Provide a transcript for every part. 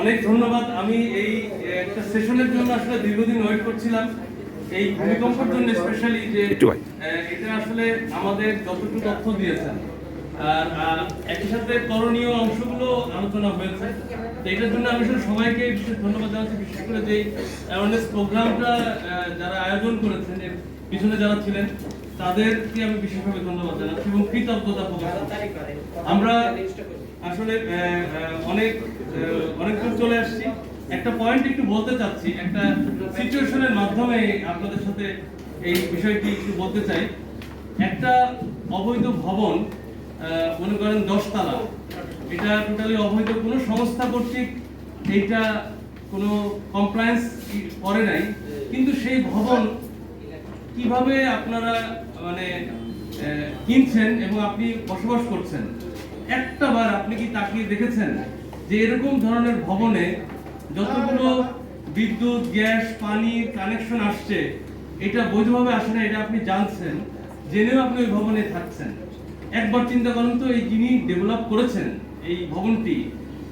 অনেক ধন্যবাদ। আমি এই একটা সেশনের জন্য আসলে দীর্ঘদিন ওয়েট করছিলাম, এই ভূমিকম্পের জন্য স্পেশালি, যে এটা আসলে আমাদের যতটুকু তথ্য দিয়েছেন আর একই সাথে করণীয় অংশগুলো আলোচনা হয়েছে। তো এটার জন্য আমি আসলে সবাইকে বিশেষ ধন্যবাদ জানাচ্ছি, বিশেষ করে যে অ্যাওয়ারনেস প্রোগ্রামটা যারা আয়োজন করেছেন, এর পিছনে যারা ছিলেন তাদেরকে আমি বিশেষভাবে ধন্যবাদ জানাচ্ছি এবং কৃতজ্ঞতা প্রকাশ করছি। আমরা আসলে অনেক দূর চলে আসছি। একটা পয়েন্ট একটু বলতে চাচ্ছি, একটা সিচুয়েশনের মাধ্যমে আপনাদের সাথে এই বিষয়টি একটু বলতে চাই। একটা অবৈধ ভবন, মনে করেন 10 তলা, এটা টোটালি অবৈধ, কোনো সংস্থা কর্তৃক এইটা কোনো কমপ্লায়েন্স করে নাই, কিন্তু সেই ভবন কিভাবে আপনারা মানে কিনছেন এবং আপনি বসবাস করছেন, একটা বার আপনি কি তাকিয়ে দেখেছেন যে এরকম ধরনের ভবনে যতগুলো বিদ্যুৎ, গ্যাস, পানি কানেকশন আসছে, এটা বৈধভাবে আসে না, এটা আপনি জানছেন, জেনেও আপনি ওই ভবনে থাকছেন। একবার চিন্তা করেন তো, এই যিনি ডেভেলপ করেছেন এই ভবনটি,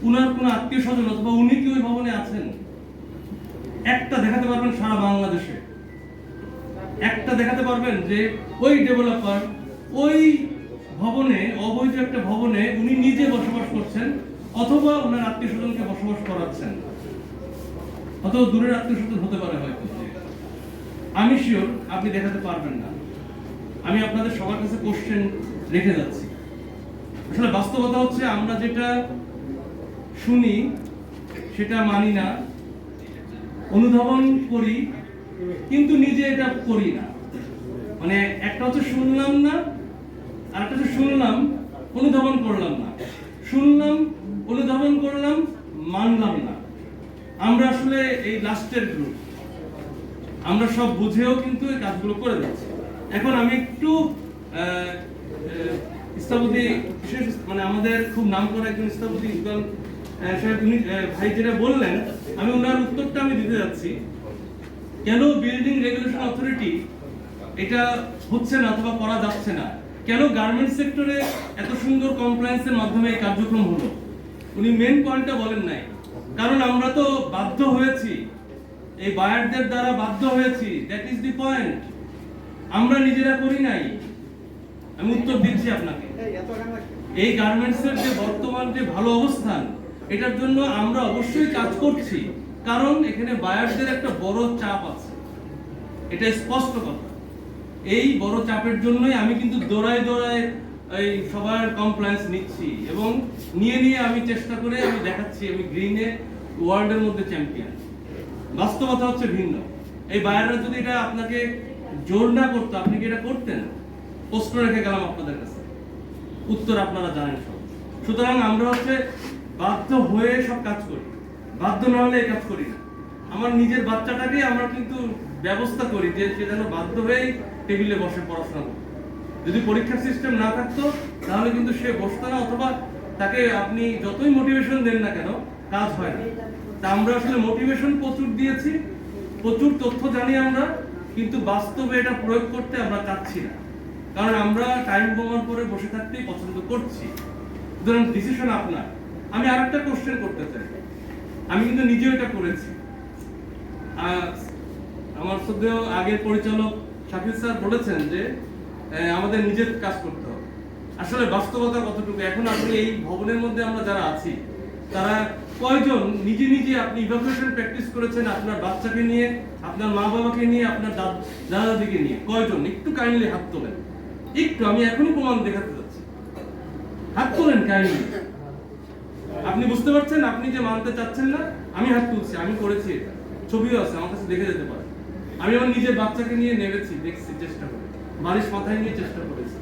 উনার কোনো আত্মীয় স্বজন অথবা উনি কি ওই ভবনে আছেন? একটা দেখাতে পারবেন সারা বাংলাদেশে? একটা দেখাতে পারবেন যে ওই ডেভেলপার ওই ভবনে, অবৈধ একটা ভবনে উনি নিজে বসবাস করছেন অথবা ওনার আত্মীয় স্বজনকে বসবাস করাচ্ছেন, অথবা দূরের আত্মীয় স্বজন হতে পারে হয়তো, আমি শিওর আপনি দেখাতে পারবেন না। আমি আপনাদের সবার কাছে কোশ্চেন রেখে যাচ্ছি। আসলে বাস্তবতা হচ্ছে, আমরা যেটা শুনি সেটা মানি না, অনুধাবন করি কিন্তু নিজে এটা করি না। মানে একটা হচ্ছে শুনলাম না, আর একটা হচ্ছে শুনলাম অনুধাবন করলাম না, শুনলাম অনুধাবন করলাম মানলাম না। আমরা আসলে এই লাস্টের গ্রুপ, আমরা সব বুঝেও কিন্তু এই কাজগুলো করে যাচ্ছি। এখন আমি একটু স্থপতি, বিশেষ মানে আমাদের খুব নাম করা একজন স্থপতি ইকবাল সাহেব, উনি ভাই যেটা বললেন, আমি ওনার উত্তরটা আমি দিতে যাচ্ছি। কেন বিল্ডিং রেগুলেশন অথরিটি এটা হচ্ছে না অথবা করা যাচ্ছে না, কেন গার্মেন্টস সেক্টরে এত সুন্দর কমপ্লায়েন্সের মাধ্যমে এই কার্যক্রম হলো, উনি মেন পয়েন্টটা বলেন নাই। কারণ আমরা তো বাধ্য হয়েছি, এই বায়ারদের দ্বারা বাধ্য হয়েছি, দ্যাট ইজ দি পয়েন্ট। আমরা নিজেরা করি নাই। আমি উত্তর দিচ্ছি আপনাকে, এই গার্মেন্টসের যে বর্তমান যে ভালো অবস্থান, এটার জন্য আমরা অবশ্যই কাজ করছি, কারণ এখানে বায়ারদের একটা বড় চাপ আছে, এটা স্পষ্ট কথা। এই বড় চাপের জন্যই আমি কিন্তু দৌড়ায় এই সবার কমপ্লায়েন্স নিচ্ছি এবং নিয়ে আমি চেষ্টা করে আমি দেখাচ্ছি আমি গ্রিনে ওয়ার্ল্ডের মধ্যে চ্যাম্পিয়ন। বাস্তবতা হচ্ছে ভিন্ন। এই বায়াররা যদি এটা আপনাকে জোর না করতো, আপনি কি এটা করতেন? প্রশ্ন রেখে গেলাম আপনাদের কাছে, উত্তর আপনারা জানেন সব। সুতরাং আমরা হচ্ছে বাধ্য হয়ে সব কাজ করি, বাধ্য না হলে এই কাজ করি না। আমার নিজের বাচ্চাটাকে আমরা কিন্তু ব্যবস্থা করি যে সে যেন বাধ্য হয়ে টেবিলে বসে পড়াশোনা করে। যদি পরীক্ষার সিস্টেম না থাকতো তাহলে কিন্তু সে বসতো না, অথবা তাকে আপনি যতই মোটিভেশন দেন না কেন, কাজ হয় না। তা আমরা আসলে মোটিভেশন প্রচুর দিয়েছি, প্রচুর তথ্য জানি আমরা, কিন্তু বাস্তবে এটা প্রয়োগ করতে আমরা চাচ্ছি না, কারণ আমরা টাইম বোমার পরে বসে থাকতেই পছন্দ করছি। সুতরাং ডিসিশন আপনার। আমি আরেকটা কোশ্চেন করতে চাই, আমি কিন্তু নিজেও এটা করেছি। আমার সাথে আগের পরিচালক শাকিল স্যার বলেছেন যে আমাদের নিজের কাজ করতে হবে। আসলে বাস্তবতা কতটুকু, এখন আপনি এই ভবনের মধ্যে আমরা যারা আছি, তারা কয়জন নিজে আপনি ইভাকুয়েশন প্র্যাকটিস করেছেন আপনার বাচ্চাকে নিয়ে, আপনার মা বাবাকে নিয়ে, আপনার দাদা দাদিকে নিয়ে? কয়জন? একটু কাইন্ডলি হাত তোলেন, একটু, আমি এখনই প্রমাণ দেখাতে যাচ্ছি। হাত তোলেন কাইন্ডলি। আপনি বুঝতে পারছেন আপনি যে মানতে চাচ্ছেন না? আমি হাত তুলছি, আমি করেছি, এটা ছবিও আছে, আমার কাছে দেখে যেতে পারে। আমি আমার নিজের বাচ্চাকে নিয়ে নেমেছি, দেখছি, চেষ্টা করে বালিশ মাথায় নিয়ে চেষ্টা করেছি।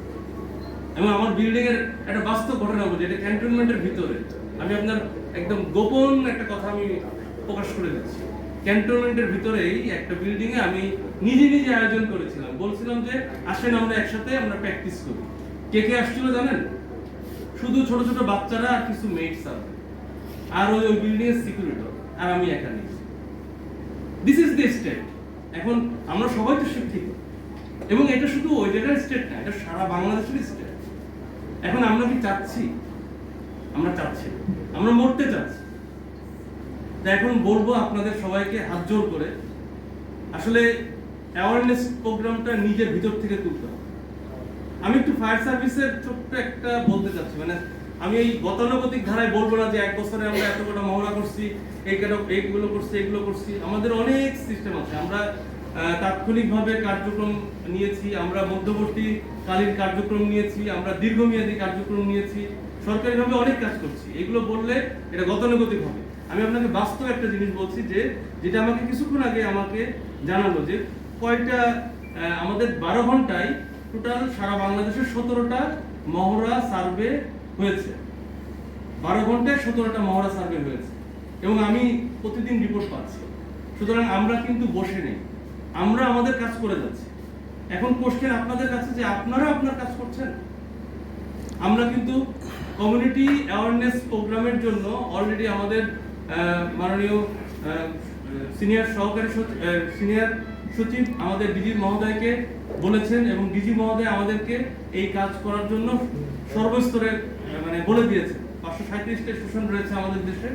এবং আমার বিল্ডিং এর একটা বাস্তব ঘটনা বলছি, এটা ক্যান্টনমেন্টের ভিতরে। আমি আপনার একদম গোপন একটা কথা আমি প্রকাশ করে দিচ্ছি। ক্যান্টনমেন্টের ভিতরেই একটা বিল্ডিং এ আমি নিজে আয়োজন করেছিলাম, বলছিলাম যে আসেন আমরা একসাথে আমরা প্র্যাকটিস করি। কে আসছিল জানেন? শুধু ছোট ছোট বাচ্চারা আর কিছু মেটস আছে, আর ওই বিল্ডিং এর সিকিউরিটি, আর আমি একা নিয়েছি। This is the state. এখন আমরা সবাই তো শিক্ষিত, এবং এটা শুধু ওই জায়গার স্টেট না, এটা সারা বাংলাদেশের স্টেট। এখন আমরা কি চাচ্ছি? আমরা চাচ্ছি, আমরা মরতে চাচ্ছি। তা এখন বলবো আপনাদের সবাইকে হাত জোর করে আসলে অ্যাওয়ারনেস প্রোগ্রামটা নিজের ভিতর থেকে তুলতে হবে। আমি একটু ফায়ার সার্ভিসের ছোট্ট একটা বলতে চাচ্ছি, মানে আমি এই গতানুগতিক ধারায় বলবো না যে এক বছরে আমরা এত কটা মহড়া করছি, এইগুলো করছি, এগুলো করছি। আমাদের অনেক সিস্টেম আছে। আমরা তাৎক্ষণিকভাবে কার্যক্রম নিয়েছি, আমরা মধ্যবর্তীকালীন কার্যক্রম নিয়েছি, আমরা দীর্ঘমেয়াদী কার্যক্রম নিয়েছি, সরকারিভাবে অনেক কাজ করছি। এগুলো বললে এটা গতানুগতিক হবে। আমি আপনাকে বাস্তব একটা জিনিস বলছি যে যেটা আমাকে কিছুক্ষণ আগে আমাকে জানালো যে কয়টা আমাদের 12 ঘন্টায় টোটাল সারা বাংলাদেশের 17টা মহড়া সার্ভে হয়েছে। 12 ঘন্টায় 17টা মহড়া সার্ভে হয়েছে এবং আমি প্রতিদিন রিপোর্ট পাচ্ছি। সুতরাং আমরা কিন্তু বসে নেই, আমরা আমাদের কাজ করে যাচ্ছি। এখন কোশ্চেন আপনাদের কাছে যে আপনারা আপনার কাজ করছেন। আমরা কিন্তু কমিউনিটি অ্যাওয়ারনেস প্রোগ্রামের জন্য অলরেডি আমাদের মাননীয় সিনিয়র সচিব আমাদের ডিজি মহোদয়কে বলেছেন এবং ডিজি মহোদয় আমাদেরকে এই কাজ করার জন্য সর্বস্তরে মানে বলে দিয়েছেন। 537টা স্টেশন রয়েছে আমাদের দেশে,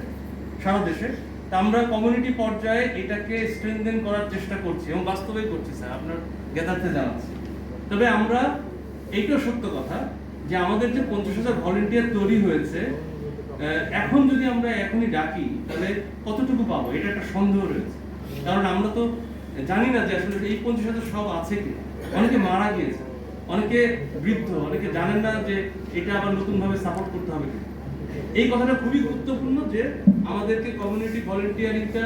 সারা দেশে। তা আমরা কমিউনিটি পর্যায়ে এটাকে স্ট্রেনথেন করার চেষ্টা করছি এবং বাস্তবেই করছি স্যার, আপনার জ্ঞাতার্থে জানাচ্ছি। তবে আমরা এইটাও সত্য কথা যে আমাদের যে 50,000 ভলান্টিয়ার তৈরি হয়েছে, এখন যদি আমরা এখনই ডাকি তাহলে কতটুকু পাবো, এটা একটা সন্দেহ রয়েছে। কারণ আমরা তো জানি না যে আসলে এই 50,000 সব আছে কি। অনেকে মারা গিয়েছে, অনেকে বৃদ্ধ, অনেকে জানেন না যে এটা আবার নতুন ভাবে সাপোর্ট করতে হবে কিনা। এই কথাটা খুবই গুরুত্বপূর্ণ যে আমাদেরকে কমিউনিটি ভলান্টিয়ারিংটা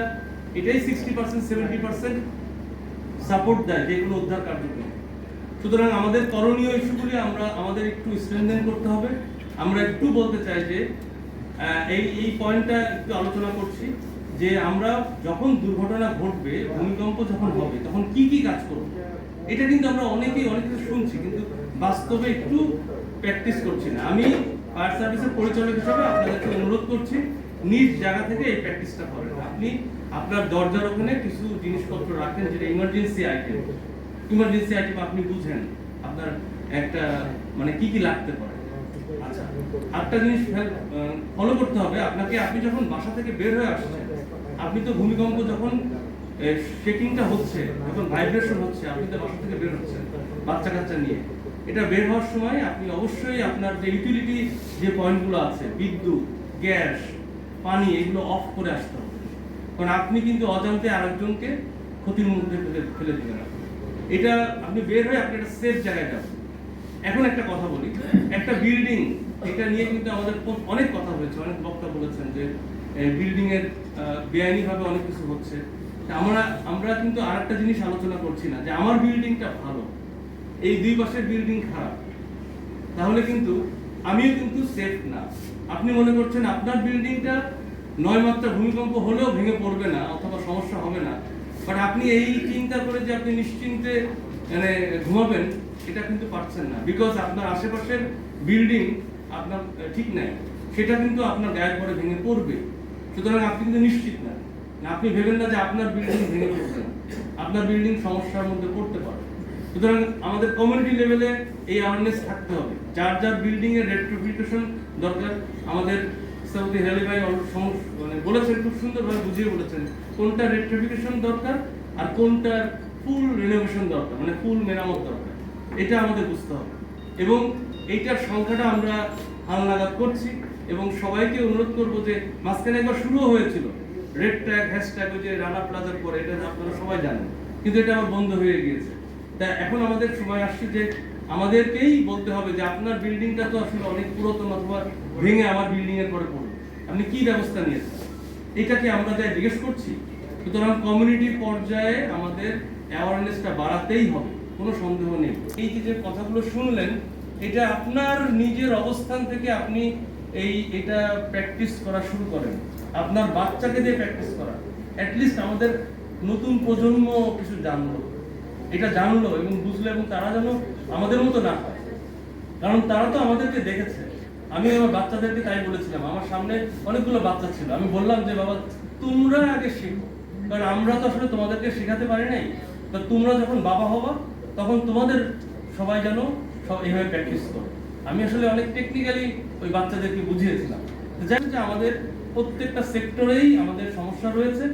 এটাই 60% 70% সাপোর্ট দেয় যে কোনো উদ্ধার কার্যক্রম। সুতরাং আমাদের করণীয় ইস্যুগুলি আমাদের একটু স্ট্রেনথেন করতে হবে। আমরা একটু বলতে চাই যে এই পয়েন্টটা একটু আলোচনা করছি যে আমরা যখন দুর্ঘটনা ঘটবে, ভূমিকম্প যখন হবে, তখন কি কি কাজ করব। এটা কিন্তু আমরা অনেকেই অনেক কিছু শুনছি, কিন্তু বাস্তবে একটু প্র্যাকটিস করছি না। আমি ফায়ার সার্ভিসের পরিচালক হিসেবে আপনাদেরকে অনুরোধ করছি নিজ জায়গা থেকে এই প্র্যাকটিসটা করেন। আপনি আপনার দরজার ওখানে কিছু জিনিসপত্র রাখেন যেটা ইমার্জেন্সি আইটেম আপনি বুঝেন আপনার একটা মানে কি কি লাগতে পারে। আচ্ছা, একটা জিনিস ফলো করতে হবে আপনাকে। আপনি যখন বাসা থেকে বের হয়ে আসছেন, আপনি তো ভূমিকম্প যখন শেকিংটা হচ্ছে, যখন ভাইব্রেশন হচ্ছে, আপনি তো বাসা থেকে বের হচ্ছেন বাচ্চা কাচ্চা নিয়ে। এটা বের হওয়ার সময় আপনি অবশ্যই আপনার যে ইউটিলিটি যে পয়েন্টগুলো আছে, বিদ্যুৎ, গ্যাস, পানি, এগুলো অফ করে আসতে হবে। কারণ আপনি কিন্তু অজান্তে আরেকজনকে ক্ষতির মধ্যে ফেলে দিবেন। এটা আপনি বের হয়ে আপনি একটা সেফ জায়গায় যাবেন। এখন একটা কথা বলি, একটা বিল্ডিং, এটা নিয়ে কিন্তু আমাদের অনেক কথা হয়েছে, অনেক বক্তা বলেছেন যে বিল্ডিং এর বেআইনি ভাবে অনেক কিছু হচ্ছে। আমরা কিন্তু আরেকটা জিনিস আলোচনা করছি না যে আমার বিল্ডিংটা ভালো, এই দুই পাশের বিল্ডিং খারাপ, তাহলে কিন্তু আমিও কিন্তু সেফ না। আপনি মনে করছেন আপনার বিল্ডিংটা 9 মাত্রা ভূমিকম্প হলেও ভেঙে পড়বে না অথবা সমস্যা হবে না, বাট আপনি এই চিন্তা করে যে আপনি নিশ্চিন্তে মানে ঘুমাবেন, এটা কিন্তু পারছেন না। বিকজ আপনার আশেপাশের বিল্ডিং আপনার ঠিক নাই, সেটা কিন্তু আপনার গায়ের পরে ভেঙে পড়বে। সুতরাং আপনি কিন্তু নিশ্চিত না। আপনি ভেবেন না যে আপনার বিল্ডিং ভেঙে পড়বে না, আপনার বিল্ডিং সমস্যার মধ্যে পড়তে পারে। সুতরাং আমাদের কমিউনিটি লেভেলে এই অ্যাওয়ারনেস থাকতে হবে। যার যার বিল্ডিং এর রেট্রোফিকেশন দরকার, আমাদের সৌদি হেলি ভাই মানে বলেছেন, খুব সুন্দরভাবে বুঝিয়ে বলেছেন কোনটা রেট্রোফিকেশন দরকার আর কোনটার ফুল রিনোভেশন দরকার, মানে ফুল মেরামত দরকার। এটা আমাদের বুঝতে হবে এবং এইটার সংখ্যাটা আমরা হালনাগাদ করছি এবং সবাইকে অনুরোধ করবো যে মাঝখানে একবার শুরুও হয়েছিল রেড ট্যাগ হ্যাশট্যাগ, ওই যে রানা প্লাজার পরে, এটা আপনারা সবাই জানেন, কিন্তু এটা আবার বন্ধ হয়ে গিয়েছে। তা এখন আমাদের সময় আসছে যে আমাদেরকেই বলতে হবে যে আপনার বিল্ডিংটা তো আসলে অনেক পুরাতন, অথবা ভেঙে আমার বিল্ডিং এর পরে পড়বে, আপনি কি ব্যবস্থা নিয়েছেন, এটাকে আমরা যাই জিজ্ঞেস করছি। সুতরাং কমিউনিটি পর্যায়ে আমাদের অ্যাওয়ারনেসটা বাড়াতেই হবে, কোনো সন্দেহ নেই। এই যে কথাগুলো শুনলেন, এটা আপনার নিজের অবস্থান থেকে আপনি এটা প্র্যাকটিস করা শুরু করেন, আপনার বাচ্চাকে দিয়ে প্র্যাকটিস করা। অ্যাটলিস্ট আমাদের নতুন প্রজন্ম কিছু জানলো, এটা জানলো এবং বুঝলো, এবং তারা যেন আমাদের মতো না হয়। কারণ তারা তো আমাদেরকে দেখেছে। আমি আমার বাচ্চাদেরকে তাই বলেছিলাম, আমার সামনে অনেকগুলো বাচ্চা ছিল, আমি বললাম যে বাবা তোমরা আগে শেখো, কারণ আমরা তো আসলে তোমাদেরকে শেখাতে পারি নাই। তো তোমরা যখন বাবা হবা তখন তোমাদের সবাই যেন সব এইভাবে প্র্যাকটিস করো। আমি আসলে অনেক টেকনিক্যালি ওই বাচ্চাদেরকে বুঝিয়েছিলাম। জানি যে আমাদের প্রত্যেকটা সেক্টরেই আমাদের সমস্যা রয়েছে।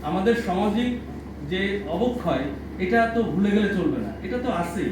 আমাদের সামাজিক যে অবক্ষয়, এটা তো ভুলে গেলে চলবে না, এটা তো আছেই।